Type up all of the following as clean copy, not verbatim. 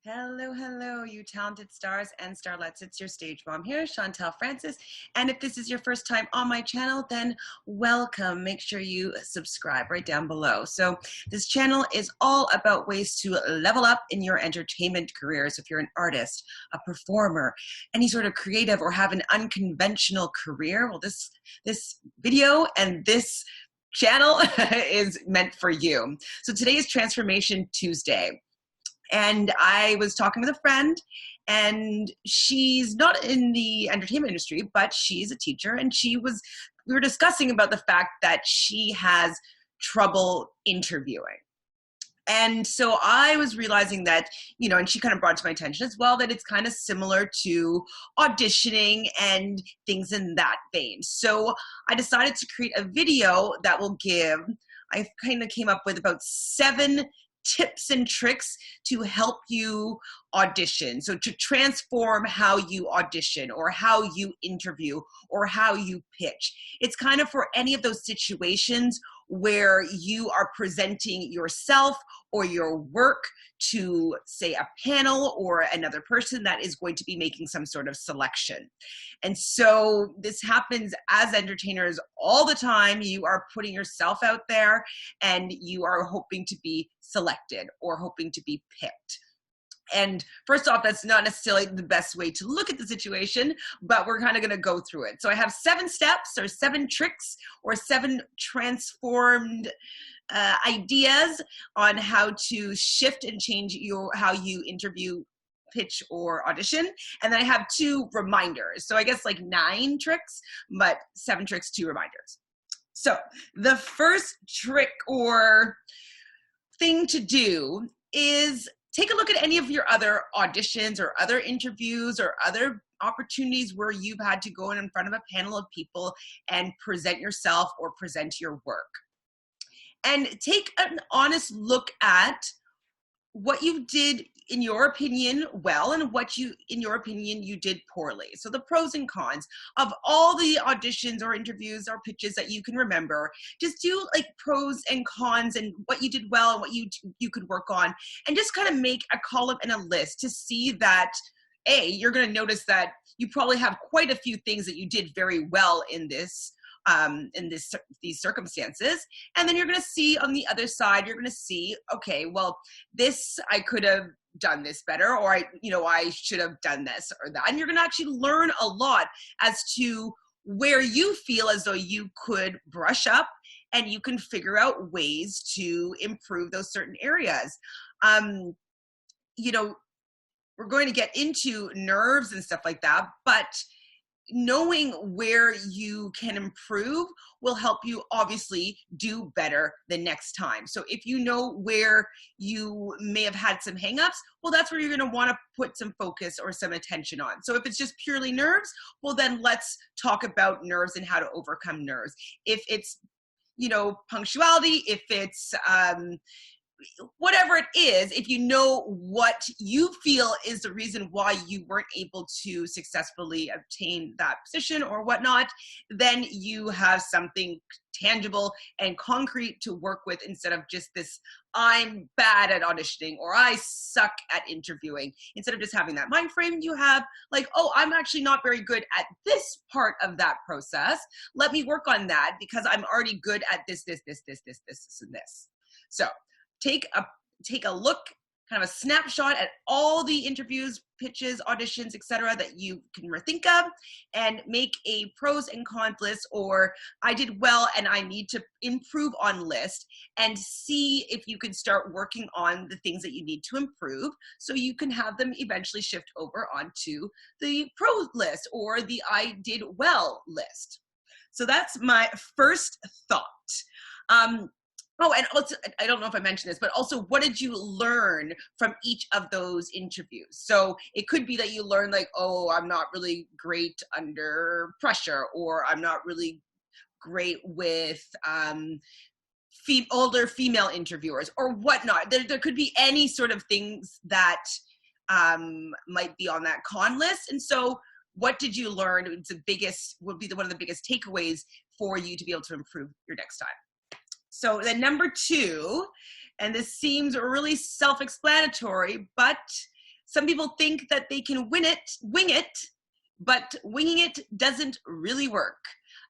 Hello, hello, you talented stars and starlets. It's your stage mom here, Chantele Francis. And if this is your first time on my channel, then welcome. Make sure you subscribe right down below. So this channel is all about ways to level up in your entertainment careers. If you're an artist, a performer, any sort of creative, or have an unconventional career, well, this video and this channel is meant for you. So today is Transformation Tuesday. And I was talking with a friend, and she's not in the entertainment industry, but she's a teacher, and we were discussing about the fact that she has trouble interviewing. And so I was realizing that, and she kind of brought to my attention as well, that it's kind of similar to auditioning and things in that vein. So I decided to create a video that will I kind of came up with about 7 tips and tricks to help you audition. So to transform how you audition or how you interview or how you pitch. It's kind of for any of those situations where you are presenting yourself or your work to, say, a panel or another person that is going to be making some sort of selection. And so this happens as entertainers all the time. You are putting yourself out there and you are hoping to be selected or hoping to be picked. And first off, that's not necessarily the best way to look at the situation, but we're kind of going to go through it. So I have 7 steps or 7 tricks or 7 transformed ideas on how to shift and change how you interview, pitch, or audition. And then I have 2 reminders. So I guess like 9 tricks, but 7 tricks, 2 reminders. So the first trick or thing to do is take a look at any of your other auditions or other interviews or other opportunities where you've had to go in front of a panel of people and present yourself or present your work. And take an honest look at what you did, in your opinion, well, and what in your opinion, you did poorly. So the pros and cons of all the auditions or interviews or pitches that you can remember. Just do like pros and cons and what you did well and what you could work on, and just kind of make a column and a list to see that, you're going to notice that you probably have quite a few things that you did very well in these circumstances. And then you're going to see on the other side, you're going to see, okay, well, this, I could have done this better, or I should have done this or that. And you're going to actually learn a lot as to where you feel as though you could brush up, and you can figure out ways to improve those certain areas. We're going to get into nerves and stuff like that, but knowing where you can improve will help you obviously do better the next time. So if you know where you may have had some hangups, well, that's where you're going to want to put some focus or some attention on. So if it's just purely nerves, well, then let's talk about nerves and how to overcome nerves. If it's, punctuality, if it's, whatever it is, if you know what you feel is the reason why you weren't able to successfully obtain that position or whatnot, then you have something tangible and concrete to work with, instead of just this, I'm bad at auditioning or I suck at interviewing. Instead of just having that mind frame, you have like, oh, I'm actually not very good at this part of that process. Let me work on that because I'm already good at this, and this. So take a look, kind of a snapshot at all the interviews, pitches, auditions, etc. that you can think of, and make a pros and cons list, or I did well and I need to improve on list, and see if you can start working on the things that you need to improve, so you can have them eventually shift over onto the pro list or the I did well list. So that's my first thought. Oh, and also, I don't know if I mentioned this, but also, what did you learn from each of those interviews? So it could be that you learn like, oh, I'm not really great under pressure, or I'm not really great with older female interviewers or whatnot. There could be any sort of things that might be on that con list. And so what did you learn? Would be one of the biggest takeaways for you to be able to improve your next time. So then number 2, and this seems really self-explanatory, but Some people think that they can wing it, but winging it doesn't really work.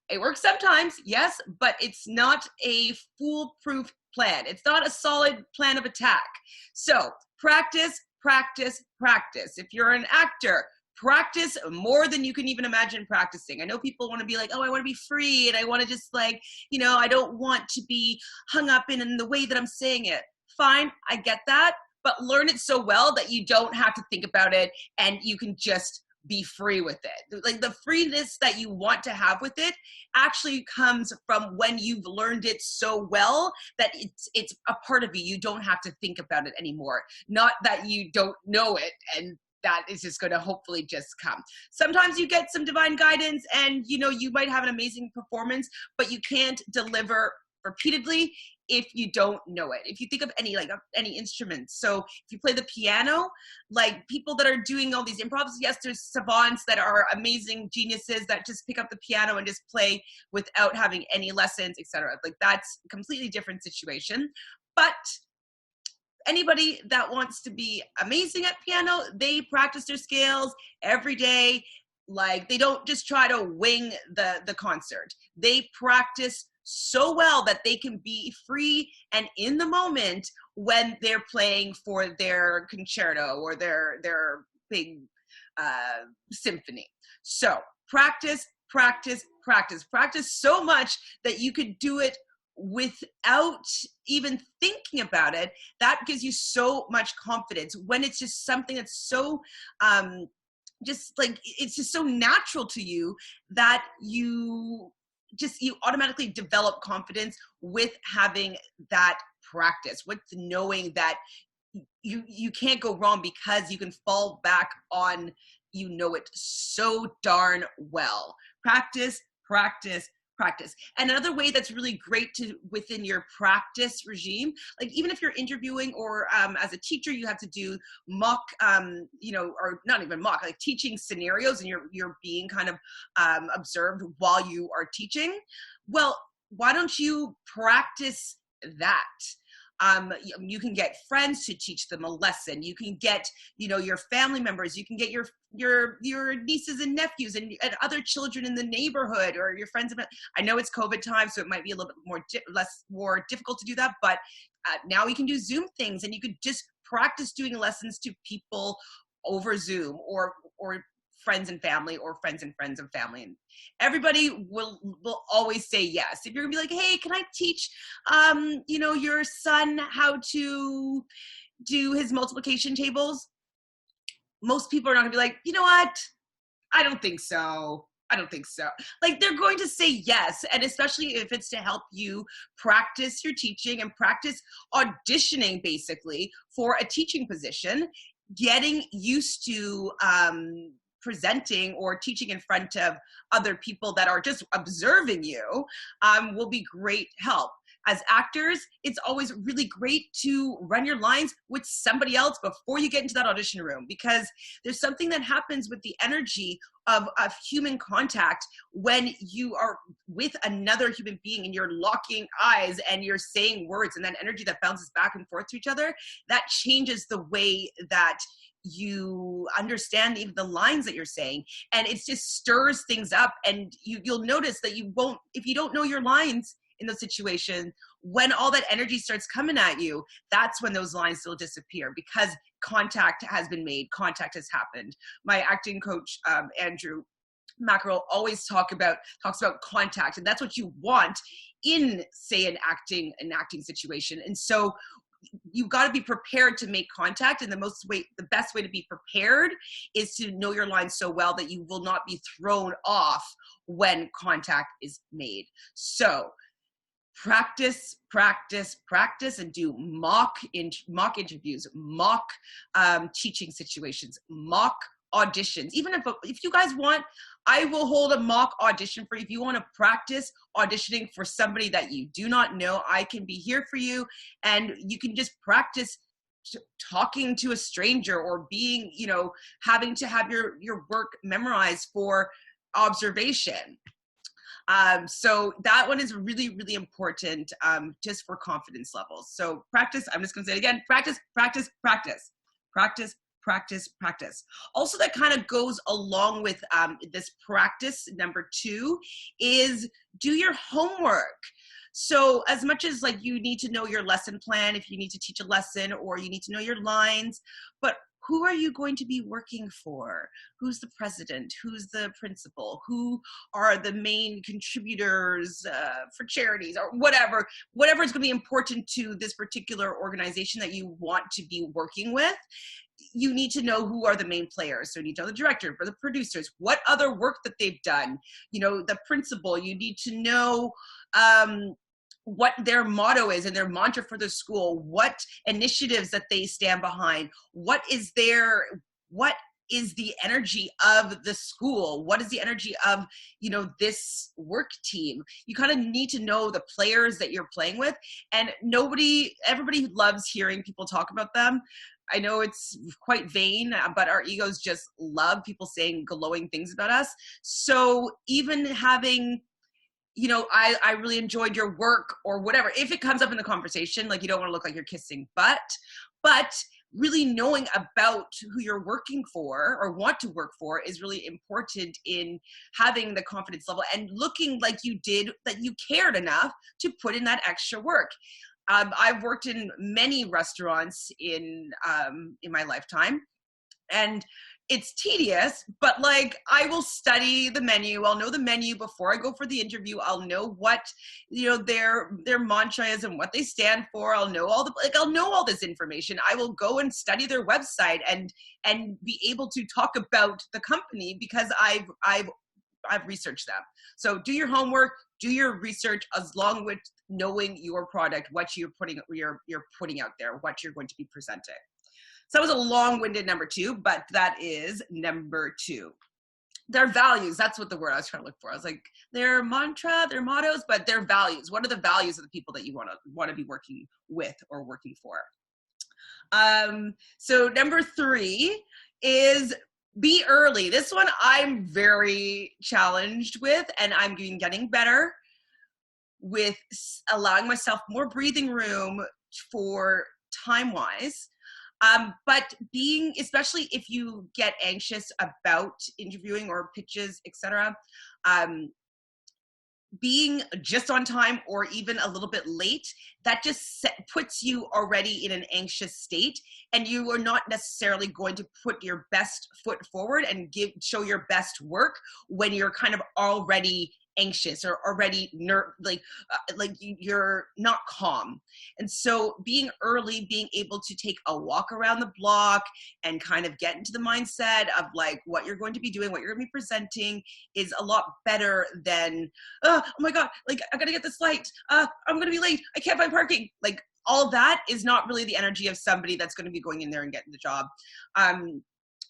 It works sometimes, yes, but it's not a foolproof plan. It's not a solid plan of attack. So practice, practice, practice. If you're an actor, practice more than you can even imagine practicing. I know people want to be like, oh, I want to be free, and I want to just like, you know, I don't want to be hung up in the way that I'm saying it. Fine, I get that, but learn it so well that you don't have to think about it and you can just be free with it. Like the freeness that you want to have with it actually comes from when you've learned it so well that it's a part of you. You don't have to think about it anymore. Not that you don't know it and that is just going to hopefully just come. Sometimes you get some divine guidance and you know you might have an amazing performance, but you can't deliver repeatedly if you don't know it. If you think of any instruments, so if you play the piano, like people that are doing all these improvs, yes, there's savants that are amazing geniuses that just pick up the piano and just play without having any lessons, etc. Like that's a completely different situation. But anybody that wants to be amazing at piano, they practice their scales every day. Like they don't just try to wing the concert. They practice so well that they can be free and in the moment when they're playing for their concerto or their big symphony. So practice, practice, practice, practice so much that you could do it without even thinking about it. That gives you so much confidence when it's just something that's so just like it's just so natural to you that you automatically develop confidence with having that practice, with knowing that you can't go wrong because you can fall back on, you know, it so darn well. Practice, practice, practice. And another way that's really great to within your practice regime, like even if you're interviewing or as a teacher, you have to do mock, you know, or not even mock, like teaching scenarios, and you're being kind of observed while you are teaching. Well, why don't you practice that? You can get friends to teach them a lesson. You can get, you know, your family members. You can get your nieces and nephews and other children in the neighborhood or your friends. I know it's COVID time, so it might be a little bit more difficult to do that. But now we can do Zoom things, and you could just practice doing lessons to people over Zoom or friends and family or friends and friends of family. And everybody will always say yes. If you're gonna be like, hey, can I teach, you know, your son how to do his multiplication tables? Most people are not gonna be like, you know what? I don't think so. I don't think so. Like they're going to say yes. And especially if it's to help you practice your teaching and practice auditioning basically for a teaching position, getting used to, presenting or teaching in front of other people that are just observing you will be great help. As actors, it's always really great to run your lines with somebody else before you get into that audition room, because there's something that happens with the energy of human contact when you are with another human being and you're locking eyes and you're saying words, and that energy that bounces back and forth to each other, that changes the way that you understand even the lines that you're saying, and it just stirs things up. And you'll notice that you won't, if you don't know your lines in those situations, when all that energy starts coming at you, that's when those lines will disappear, because contact has been made, contact has happened. My acting coach, Andrew Mackerel, always talks about contact, and that's what you want in, say, an acting situation. And so you've got to be prepared to make contact, and the best way to be prepared is to know your lines so well that you will not be thrown off when contact is made. So practice, practice, practice, and do mock interviews, mock teaching situations, mock auditions. Even if you guys want, I will hold a mock audition for you. If you want to practice auditioning for somebody that you do not know, I can be here for you, and you can just practice talking to a stranger or being, you know, having to have your work memorized for observation. So that one is really, really important, just for confidence levels. So practice, I'm just going to say it again, practice, practice, practice, practice, practice, practice. Also, that kind of goes along with this practice. Number 2 is do your homework. So as much as like you need to know your lesson plan, if you need to teach a lesson, or you need to know your lines, but who are you going to be working for? Who's the president? Who's the principal? Who are the main contributors for charities, or whatever is going to be important to this particular organization that you want to be working with? You need to know who are the main players. So you need to know the director, or the producers, what other work that they've done, the principal. You need to know what their motto is and their mantra for the school, what initiatives that they stand behind, what is the energy of the school, what is the energy of this work team. You kind of need to know the players that you're playing with, and everybody loves hearing people talk about them. I know it's quite vain, but our egos just love people saying glowing things about us. So even having I really enjoyed your work, or whatever, if it comes up in the conversation, like you don't want to look like you're kissing but really knowing about who you're working for or want to work for is really important in having the confidence level and looking like that you cared enough to put in that extra work. I've worked in many restaurants in my lifetime, and it's tedious, but like I will study the menu. I'll know the menu before I go for the interview. I'll know what their mantra is and what they stand for. I'll know all this information. I will go and study their website and be able to talk about the company because I've researched them. So do your homework, do your research, along with knowing your product, what you're putting out there, what you're going to be presenting. So that was a long-winded number 2, but that is number 2. Their values, that's what the word I was trying to look for. I was like, their mantra, their mottos, but their values. What are the values of the people that you want to be working with or working for? So number 3 is be early. This one I'm very challenged with, and I'm getting better with allowing myself more breathing room for time-wise. But especially if you get anxious about interviewing or pitches, etc., being just on time or even a little bit late, that just puts you already in an anxious state, and you are not necessarily going to put your best foot forward and show your best work when you're kind of already anxious or already like you're not calm. And so being early, being able to take a walk around the block and kind of get into the mindset of like what you're going to be doing, what you're going to be presenting, is a lot better than oh my god, like I gotta get this flight, I'm gonna be late, I can't find parking. Like all that is not really the energy of somebody that's going to be going in there and getting the job.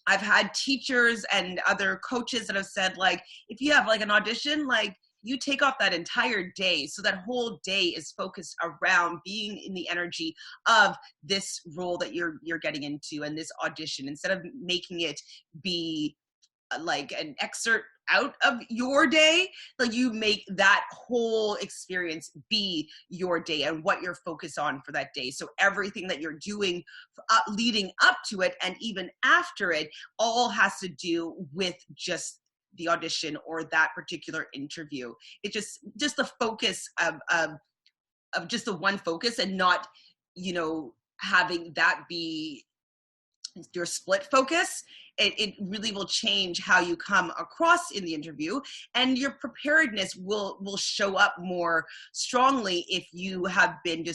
I've had teachers and other coaches that have said, like, if you have like an audition, like you take off that entire day. So that whole day is focused around being in the energy of this role that you're getting into and this audition, instead of making it be like an excerpt out of your day. Like you make that whole experience be your day and what you're focused on for that day. So everything that you're doing leading up to it and even after it all has to do with just the audition or that particular interview. It just the focus of just the one focus, and not having that be your split focus. It really will change how you come across in the interview, and your preparedness will show up more strongly if you have been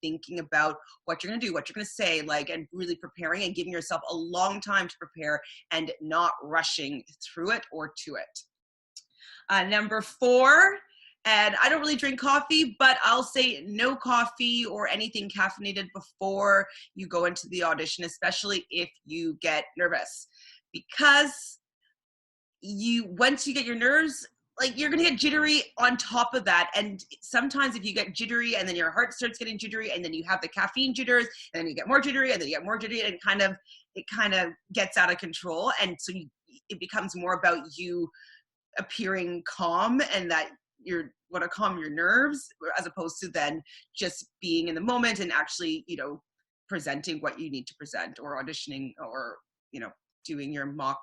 thinking about what you're going to do, what you're going to say, like, and really preparing and giving yourself a long time to prepare and not rushing through it or to it. Number 4, and I don't really drink coffee, but I'll say no coffee or anything caffeinated before you go into the audition, especially if you get nervous. Because once you get your nerves, like you're gonna get jittery on top of that. And sometimes if you get jittery and then your heart starts getting jittery and then you have the caffeine jitters and then you get more jittery and then you get more jittery, and it kind of gets out of control. And so it becomes more about you appearing calm and that you want to calm your nerves, as opposed to then just being in the moment and actually, presenting what you need to present, or auditioning, or, doing your mock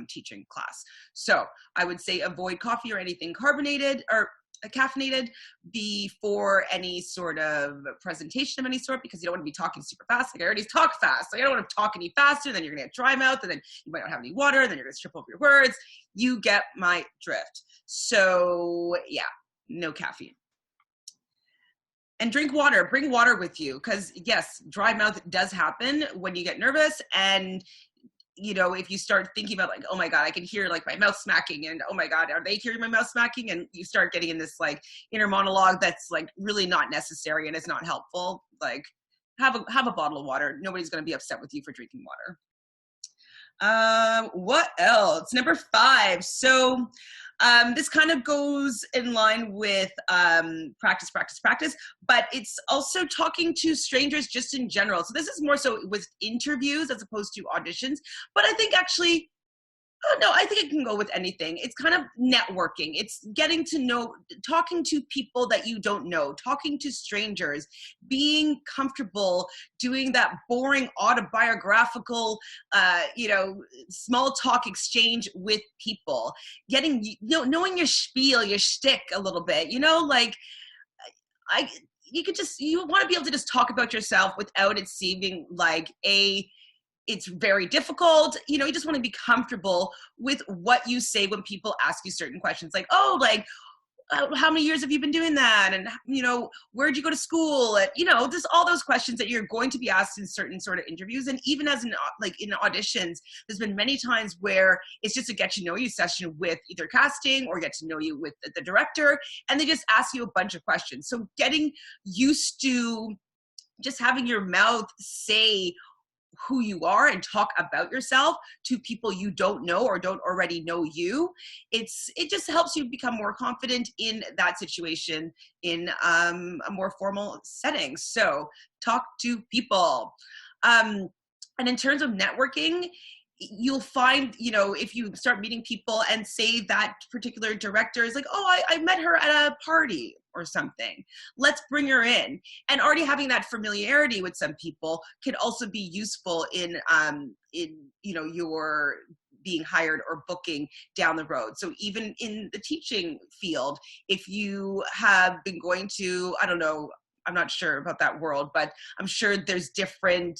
teaching class. So I would say avoid coffee or anything carbonated or caffeinated before any sort of presentation of any sort, because you don't want to be talking super fast. Like, I already talk fast. Like, I don't want to talk any faster. Then you're going to get dry mouth, and then you might not have any water, and then you're going to trip over your words. You get my drift. So yeah, no caffeine. And drink water. Bring water with you, because yes, dry mouth does happen when you get nervous. And if you start thinking about like, oh my God, I can hear like my mouth smacking, and oh my God, are they hearing my mouth smacking? And you start getting in this like inner monologue that's like really not necessary and is not helpful. Like, have a bottle of water. Nobody's going to be upset with you for drinking water. What else? Number 5. So this kind of goes in line with practice, but it's also talking to strangers just in general. So this is more so with interviews as opposed to auditions, but I think actually, I think it can go with anything. It's kind of networking. It's getting to know, talking to people that you don't know, talking to strangers, being comfortable doing that boring autobiographical, small talk exchange with people, getting, knowing your spiel, your shtick a little bit, you want to be able to just talk about yourself without it seeming like it's very difficult. You just want to be comfortable with what you say when people ask you certain questions, like, how many years have you been doing that? And, where'd you go to school? And, just all those questions that you're going to be asked in certain sort of interviews. And even as in auditions, there's been many times where it's just a get to know you session with either casting or get to know you with the director. And they just ask you a bunch of questions. So getting used to just having your mouth say who you are and talk about yourself to people you don't know or don't already know you. It just helps you become more confident in that situation in a more formal setting. So talk to people. And in terms of networking, you'll find, if you start meeting people and say that particular director is like, I met her at a party or something, let's bring her in. And already having that familiarity with some people can also be useful in your being hired or booking down the road. So even in the teaching field, if you have been going to, I'm not sure about that world, but I'm sure there's different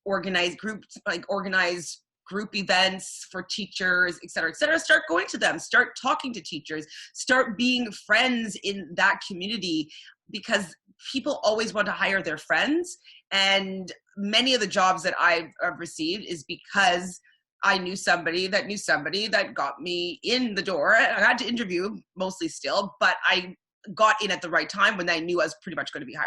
organized groups, like organized group events for teachers, et cetera, start going to them, start talking to teachers, start being friends in that community, because people always want to hire their friends. And many of the jobs that I've received is because I knew somebody that got me in the door. I had to interview mostly still, but I got in at the right time when I knew I was pretty much going to be hired.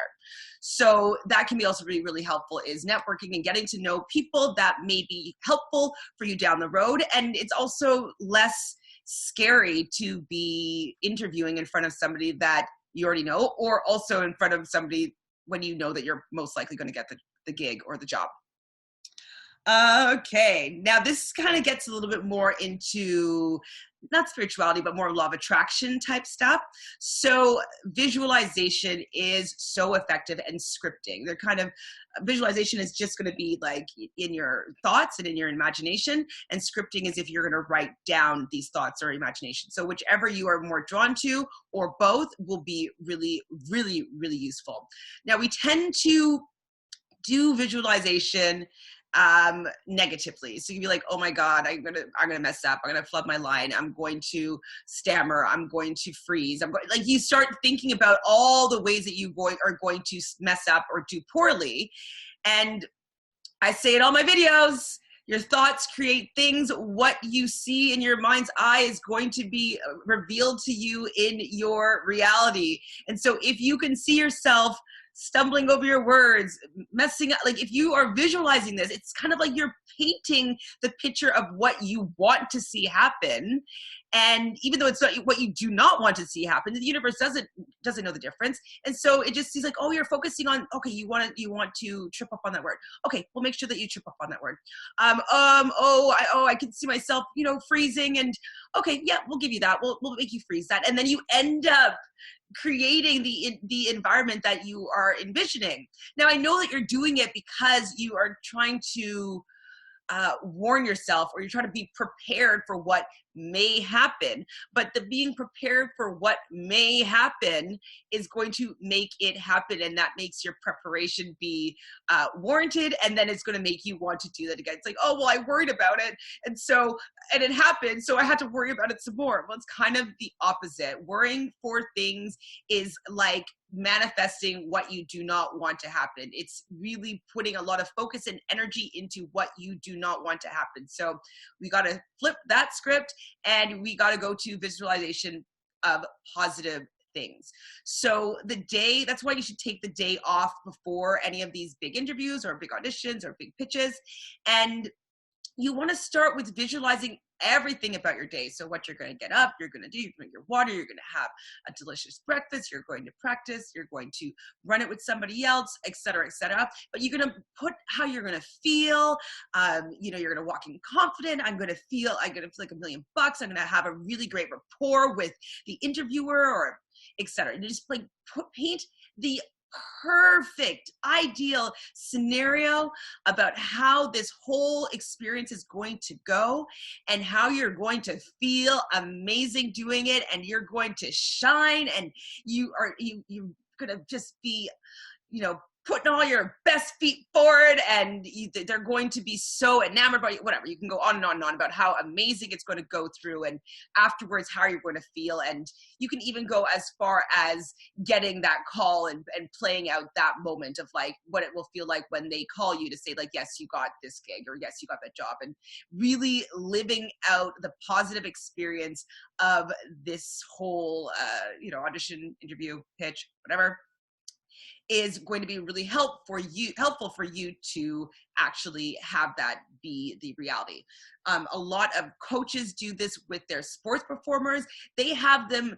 So that can be also really, really helpful, is networking and getting to know people that may be helpful for you down the road. And it's also less scary to be interviewing in front of somebody that you already know, or also in front of somebody when you know that you're most likely going to get the gig or the job. Okay, now this kind of gets a little bit more into not spirituality, but more law of attraction type stuff. So visualization is so effective, and scripting. They're kind of, visualization is just going to be like in your thoughts and in your imagination, and scripting is if you're going to write down these thoughts or imagination. So whichever you are more drawn to, or both, will be really, really, really useful. Now we tend to do visualization negatively. So you'd be like, oh my God, I'm gonna mess up. I'm gonna flub my line. I'm going to stammer. I'm going to freeze. Like, you start thinking about all the ways that you are going to mess up or do poorly. And I say in all my videos, your thoughts create things. What you see in your mind's eye is going to be revealed to you in your reality. And so if you can see yourself stumbling over your words, messing up, like if you are visualizing this, it's kind of like you're painting the picture of what you want to see happen. And even though it's not what you do not want to see happen, the universe doesn't know the difference. And so it just sees like, oh, you're focusing on, okay, you want to trip up on that word. Okay, we'll make sure that you trip up on that word. I can see myself, freezing, and okay, yeah, we'll give you that. We'll make you freeze that. And then you end up creating the environment that you are envisioning. Now, I know that you're doing it because you are trying to warn yourself, or you're trying to be prepared for what may happen, but the being prepared for what may happen is going to make it happen, and that makes your preparation be warranted, and then it's going to make you want to do that again. It's like, oh, well, I worried about it, and it happened, so I had to worry about it some more. Well, it's kind of the opposite. Worrying for things is like manifesting what you do not want to happen. It's really putting a lot of focus and energy into what you do not want to happen. So we got to flip that script, and we got to go to visualization of positive things. So that's why you should take the day off before any of these big interviews or big auditions or big pitches. And you want to start with visualizing everything about your day. So what you're going to get up, you're going to do, you're going to drink your water, you're going to have a delicious breakfast, you're going to practice, you're going to run it with somebody else, et cetera, et cetera. But you're going to put how you're going to feel. You're going to walk in confident. I'm going to feel like $1 million. I'm going to have a really great rapport with the interviewer, or et cetera. And just like paint the perfect, ideal scenario about how this whole experience is going to go, and how you're going to feel amazing doing it, and you're going to shine, and you're going to just be, putting all your best feet forward, and they're going to be so enamored by you, whatever. You can go on and on and on about how amazing it's going to go through, and afterwards how you're going to feel. And you can even go as far as getting that call and playing out that moment of like what it will feel like when they call you to say like, yes, you got this gig, or yes, you got that job, and really living out the positive experience of this whole, audition, interview, pitch, whatever, is going to be really helpful for you to actually have that be the reality. A lot of coaches do this with their sports performers. They have them,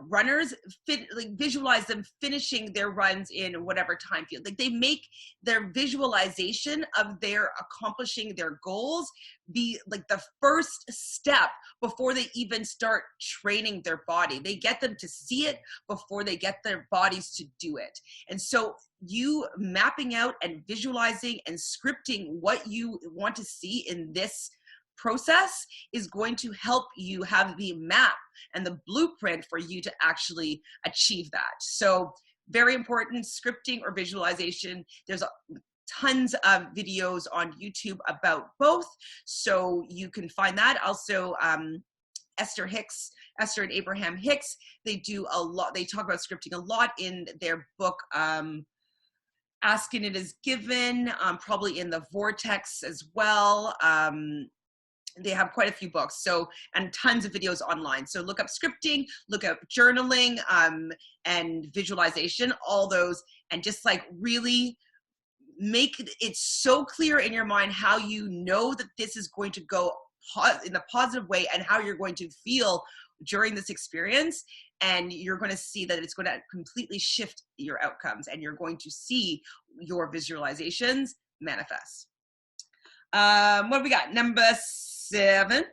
runners visualize them finishing their runs in whatever time field. Like, they make their visualization of their accomplishing their goals be like the first step before they even start training their body. They get them to see it before they get their bodies to do it. And so you mapping out and visualizing and scripting what you want to see in this process is going to help you have the map and the blueprint for you to actually achieve that. So very important, scripting or visualization. There's tons of videos on YouTube about both, so you can find that. Also, Esther and Abraham Hicks, they do a lot. They talk about scripting a lot in their book, Asking It Is Given, probably in the Vortex as well. They have quite a few books, and tons of videos online. So look up scripting, look up journaling, and visualization, all those, and just like really make it so clear in your mind how you know that this is going to go in a positive way, and how you're going to feel during this experience. And you're going to see that it's going to completely shift your outcomes, and you're going to see your visualizations manifest. What do we got? Number 7.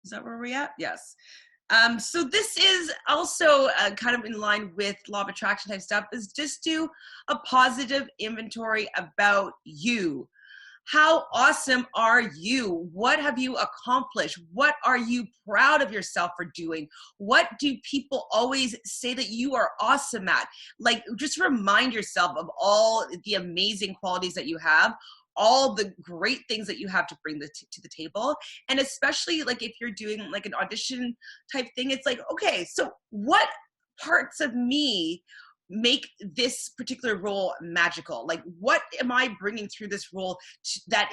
Is that where we're at? Yes. So this is also kind of in line with law of attraction type stuff, is just do a positive inventory about you. How awesome are you? What have you accomplished? What are you proud of yourself for doing? What do people always say that you are awesome at? Like, just remind yourself of all the amazing qualities that you have, all the great things that you have to bring to the table. And especially like if you're doing like an audition type thing, it's like, okay, so what parts of me make this particular role magical? Like, what am I bringing through this role that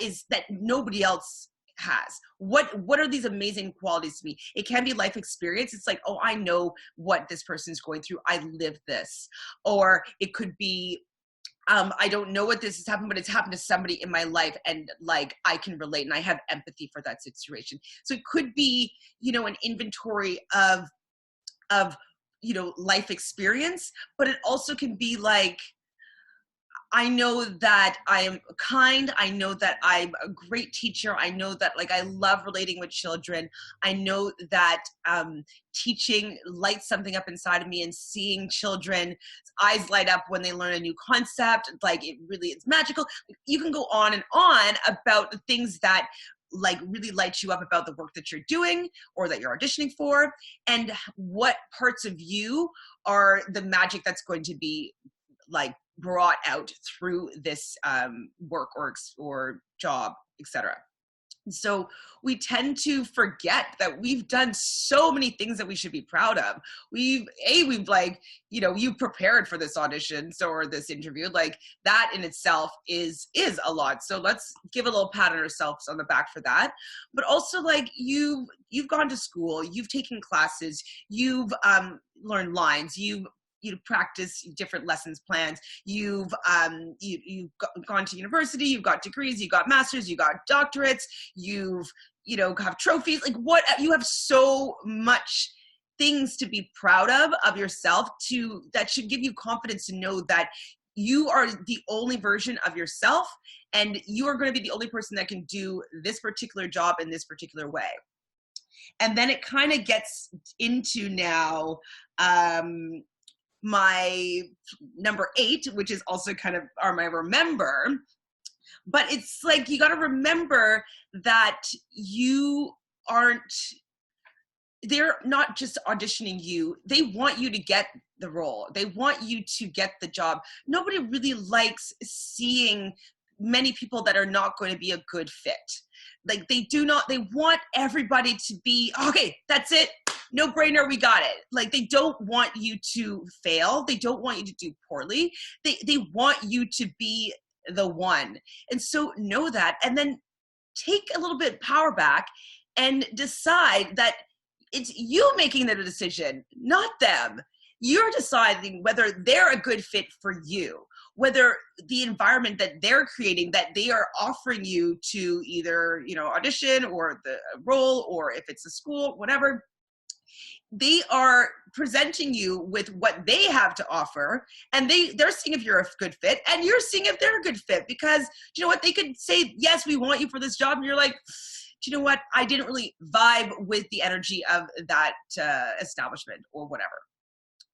nobody else has? What are these amazing qualities to me? It can be life experience. It's like, oh, I know what this person's going through. I live this. Or it could be, I don't know what this has happened, but it's happened to somebody in my life, and like I can relate and I have empathy for that situation. So it could be, an inventory of life experience, but it also can be like, I know that I am kind. I know that I'm a great teacher. I know that like I love relating with children. I know that teaching lights something up inside of me, and seeing children's eyes light up when they learn a new concept, like it really is magical. You can go on and on about the things that like really light you up about the work that you're doing or that you're auditioning for, and what parts of you are the magic that's going to be like brought out through this work or job, etc. So we tend to forget that we've done so many things that we should be proud of. We've like, you know, you prepared for this audition, or this interview, like that in itself is a lot. So let's give a little pat on ourselves on the back for that. But also like you've gone to school, you've taken classes, you've learned lines, you've practice different lessons plans. You've gone to university, you've got degrees, you got masters, you got doctorates, you have trophies. Like what, you have so much things to be proud of yourself, that should give you confidence to know that you are the only version of yourself, and you are going to be the only person that can do this particular job in this particular way. And then it kind of gets into now, my number 8, which is also kind of my remember, but it's like, you got to remember that they're not just auditioning you. They want you to get the role. They want you to get the job. Nobody really likes seeing many people that are not going to be a good fit. Like they want everybody to be, okay, that's it. No brainer, we got it. Like they don't want you to fail. They don't want you to do poorly. They want you to be the one. And so know that, and then take a little bit of power back and decide that it's you making the decision, not them. You're deciding whether they're a good fit for you, whether the environment that they're creating, that they are offering you to either, audition or the role, or if it's a school, whatever, they are presenting you with what they have to offer, and they're seeing if you're a good fit, and you're seeing if they're a good fit, because you know what, they could say, yes, we want you for this job, and you're like, you know what, I didn't really vibe with the energy of that establishment or whatever.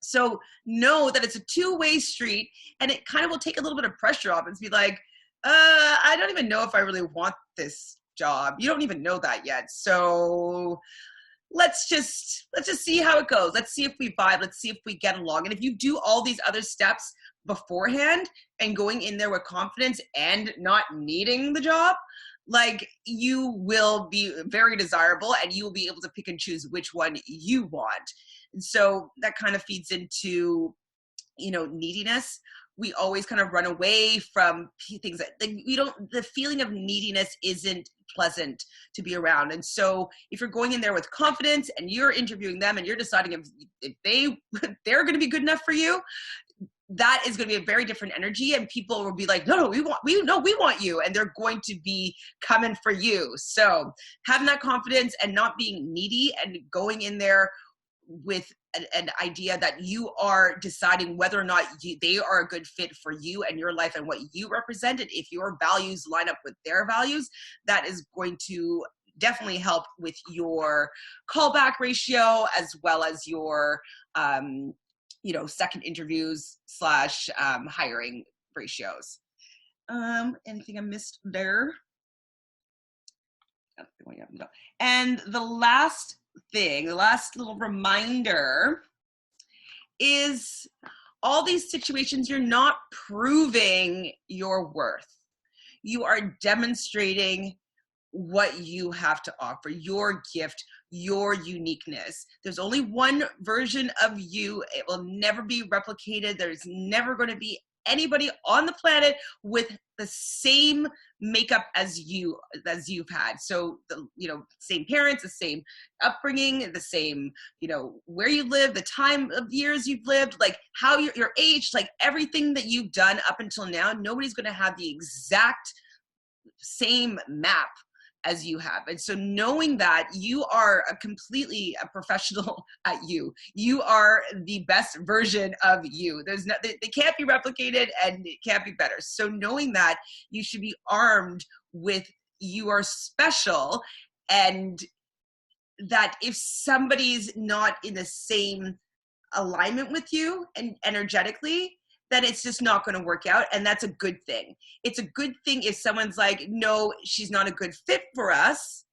So know that it's a two-way street, and it kind of will take a little bit of pressure off and be like, I don't even know if I really want this job. You don't even know that yet. So let's just see how it goes. Let's see if we vibe. Let's see if we get along. And if you do all these other steps beforehand and going in there with confidence and not needing the job, like, you will be very desirable, and you will be able to pick and choose which one you want. And so that kind of feeds into, neediness. We always kind of run away from things that, like, the feeling of neediness isn't pleasant to be around. And so if you're going in there with confidence and you're interviewing them and you're deciding if they're going to be good enough for you, that is going to be a very different energy, and people will be like, no, we want you, and they're going to be coming for you. So having that confidence and not being needy, and going in there with an idea that you are deciding whether or not they are a good fit for you and your life and what you represent. And if your values line up with their values, that is going to definitely help with your callback ratio, as well as your second interviews / hiring ratios. Anything I missed there? And the last thing, the last little reminder is, all these situations, you're not proving your worth. You are demonstrating what you have to offer, your gift, your uniqueness. There's only one version of you. It will never be replicated. There's never going to be anybody on the planet with the same makeup as you've had. So same parents, the same upbringing, the same, where you live, the time of years you've lived, like how your age, like everything that you've done up until now, nobody's going to have the exact same map as you have. And so knowing that you are completely a professional at you are the best version of you. There's no, they can't be replicated and it can't be better. So knowing that, you should be armed with you are special, and that if somebody's not in the same alignment with you and energetically, then it's just not going to work out. And that's a good thing. It's a good thing if someone's like, no, she's not a good fit for us,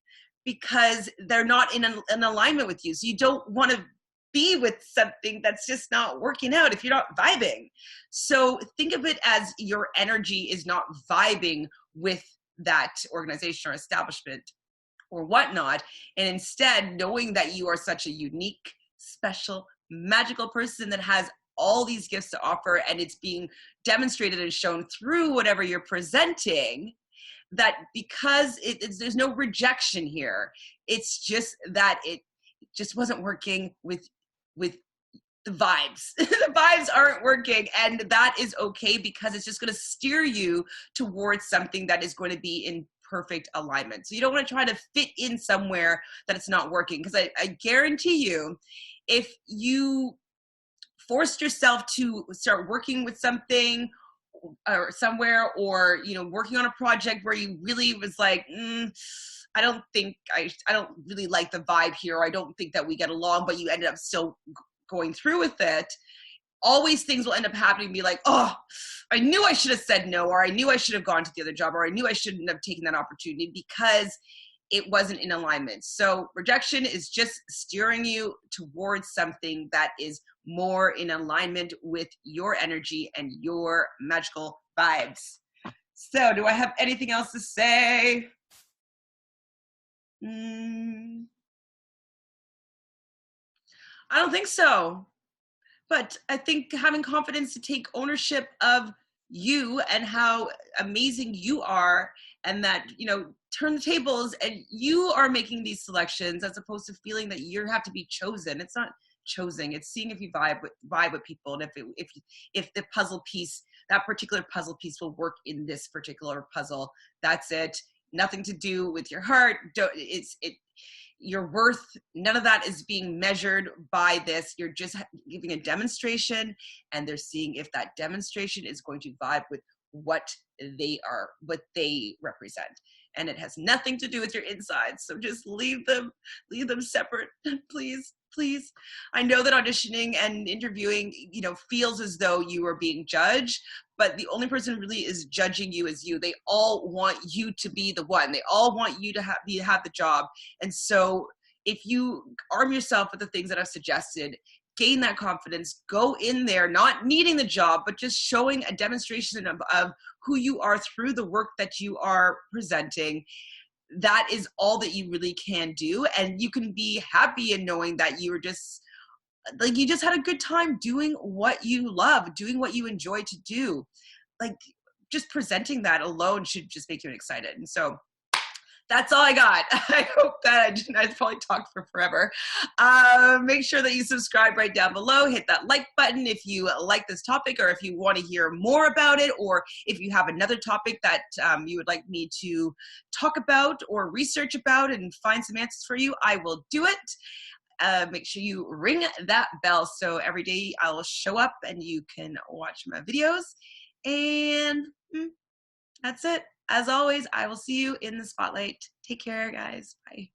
because they're not in an alignment with you. So you don't want to be with something that's just not working out if you're not vibing. So think of it as your energy is not vibing with that organization or establishment or whatnot. And instead, knowing that you are such a unique, special, magical person that has all these gifts to offer, and it's being demonstrated and shown through whatever you're presenting, that because there's no rejection here, it's just that it just wasn't working with the vibes. The vibes aren't working, and that is okay, because it's just going to steer you towards something that is going to be in perfect alignment. So you don't want to try to fit in somewhere that it's not working, because I guarantee you, if you forced yourself to start working with something or somewhere, or working on a project where you really was like, I don't really like the vibe here, or I don't think that we get along, but you ended up still going through with it, always things will end up happening and be like, oh, I knew I should have said no, or I knew I should have gone to the other job, or I knew I shouldn't have taken that opportunity because it wasn't in alignment. So rejection is just steering you towards something that is more in alignment with your energy and your magical vibes. So do I have anything else to say? I don't think so. But I think having confidence to take ownership of you and how amazing you are, and that, turn the tables and you are making these selections, as opposed to feeling that you have to be chosen. It's not choosing, it's seeing if you vibe with people, and if the puzzle piece, that particular puzzle piece will work in this particular puzzle. That's it. Nothing to do with your heart. Your worth, none of that is being measured by this. You're just giving a demonstration, and they're seeing if that demonstration is going to vibe with what they represent. And it has nothing to do with your insides. So just leave them separate, please. Please. I know that auditioning and interviewing, feels as though you are being judged, but the only person really is judging you is you. They all want you to be the one. They all want you to have the job. And so if you arm yourself with the things that I've suggested, gain that confidence, go in there, not needing the job, but just showing a demonstration of who you are through the work that you are presenting. That is all that you really can do. And you can be happy in knowing that you were just like, you just had a good time doing what you love, doing what you enjoy to do. Like, just presenting that alone should just make you excited. And so that's all I got. I hope that I probably talked for forever. Make sure that you subscribe right down below. Hit that like button if you like this topic, or if you want to hear more about it, or if you have another topic that you would like me to talk about or research about and find some answers for you, I will do it. Make sure you ring that bell so every day I will show up and you can watch my videos. And that's it. As always, I will see you in the spotlight. Take care, guys. Bye.